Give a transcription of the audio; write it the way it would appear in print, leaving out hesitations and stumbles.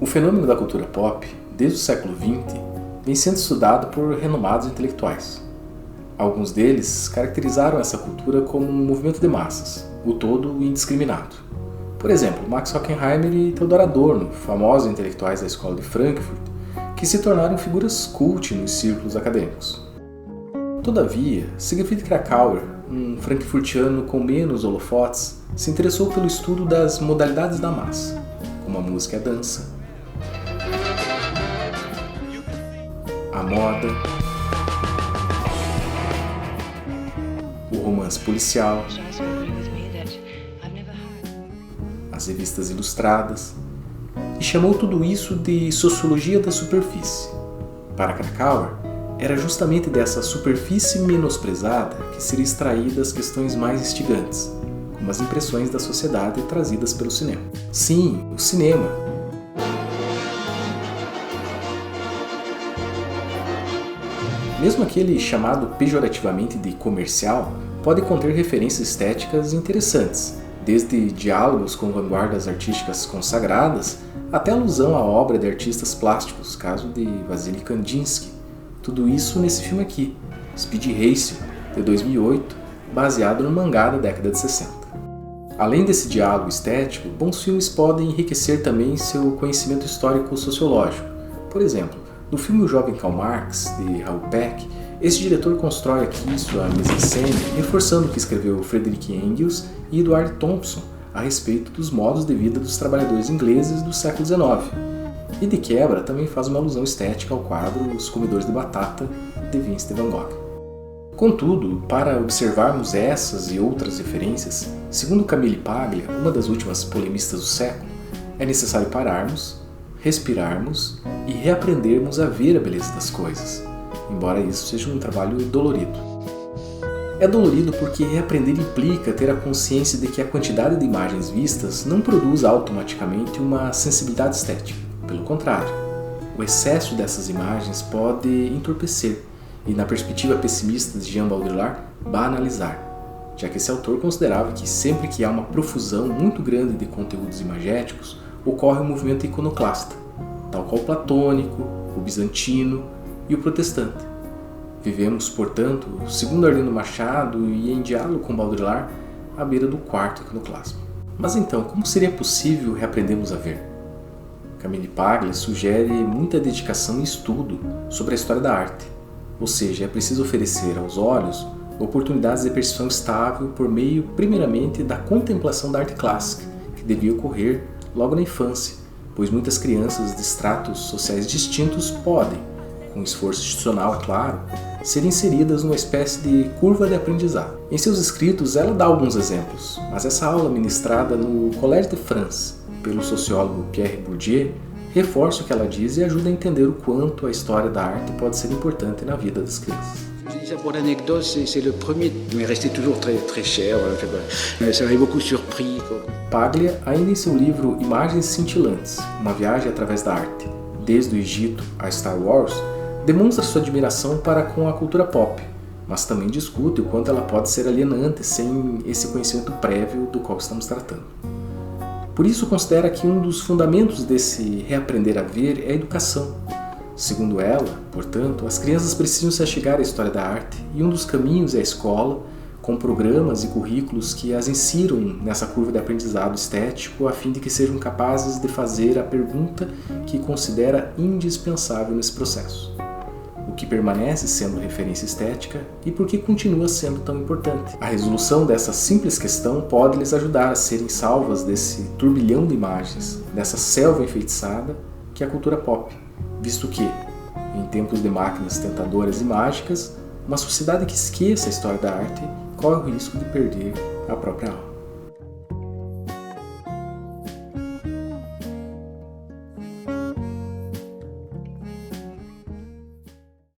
O fenômeno da cultura pop, desde o século XX, vem sendo estudado por renomados intelectuais. Alguns deles caracterizaram essa cultura como um movimento de massas, o todo indiscriminado. Por exemplo, Max Horkheimer e Theodor Adorno, famosos intelectuais da escola de Frankfurt, que se tornaram figuras cult nos círculos acadêmicos. Todavia, Siegfried Kracauer, um frankfurtiano com menos holofotes, se interessou pelo estudo das modalidades da massa, como a música e a dança, a moda, o romance policial, as revistas ilustradas, e chamou tudo isso de sociologia da superfície. Para Kracauer, era justamente dessa superfície menosprezada que seriam extraídas questões mais instigantes, como as impressões da sociedade trazidas pelo cinema. Sim, o cinema. Mesmo aquele chamado pejorativamente de comercial pode conter referências estéticas interessantes, desde diálogos com vanguardas artísticas consagradas até alusão à obra de artistas plásticos, caso de Wassily Kandinsky. Tudo isso nesse filme aqui, Speed Racer, de 2008, baseado no mangá da década de 60. Além desse diálogo estético, bons filmes podem enriquecer também seu conhecimento histórico-sociológico. Por exemplo, no filme O Jovem Karl Marx, de Raoul Peck, esse diretor constrói aqui sua mise-en-scène reforçando o que escreveu Friedrich Engels e Edward Thompson a respeito dos modos de vida dos trabalhadores ingleses do século XIX. E de quebra também faz uma alusão estética ao quadro Os Comedores de Batata, de Vincent van Gogh. Contudo, para observarmos essas e outras referências, segundo Camille Paglia, uma das últimas polemistas do século, é necessário pararmos, respirarmos e reaprendermos a ver a beleza das coisas, embora isso seja um trabalho dolorido. É dolorido porque reaprender implica ter a consciência de que a quantidade de imagens vistas não produz automaticamente uma sensibilidade estética. Pelo contrário, o excesso dessas imagens pode entorpecer e, na perspectiva pessimista de Jean Baudrillard, banalizar, já que esse autor considerava que sempre que há uma profusão muito grande de conteúdos imagéticos, ocorre um movimento iconoclasta, tal qual o platônico, o bizantino e o protestante. Vivemos, portanto, segundo Arlindo Machado e em diálogo com Baudrillard, à beira do quarto iconoclasmo. Mas então, como seria possível reaprendermos a ver? Camille Paglia sugere muita dedicação e estudo sobre a história da arte, ou seja, é preciso oferecer aos olhos oportunidades de percepção estável por meio, primeiramente, da contemplação da arte clássica, que devia ocorrer logo na infância, pois muitas crianças de estratos sociais distintos podem, com esforço institucional, é claro, ser inseridas numa espécie de curva de aprendizado. Em seus escritos, ela dá alguns exemplos, mas essa aula ministrada no Collège de France, pelo sociólogo Pierre Bourdieu, reforça o que ela diz e ajuda a entender o quanto a história da arte pode ser importante na vida das crianças. Je dis ça pour l'anecdote, c'est le premier, mais resté toujours très cher, ça m'avait beaucoup surpris. Paglia, ainda em seu livro Imagens Cintilantes, uma viagem através da arte, desde o Egito a Star Wars, demonstra sua admiração para com a cultura pop, mas também discute o quanto ela pode ser alienante sem esse conhecimento prévio do qual estamos tratando. Por isso, considera que um dos fundamentos desse reaprender a ver é a educação. Segundo ela, portanto, as crianças precisam se achegar à história da arte e um dos caminhos é a escola, com programas e currículos que as insiram nessa curva de aprendizado estético a fim de que sejam capazes de fazer a pergunta que considera indispensável nesse processo. O que permanece sendo referência estética e por que continua sendo tão importante. A resolução dessa simples questão pode lhes ajudar a serem salvas desse turbilhão de imagens, dessa selva enfeitiçada que é a cultura pop, visto que, em tempos de máquinas tentadoras e mágicas, uma sociedade que esqueça a história da arte corre o risco de perder a própria alma.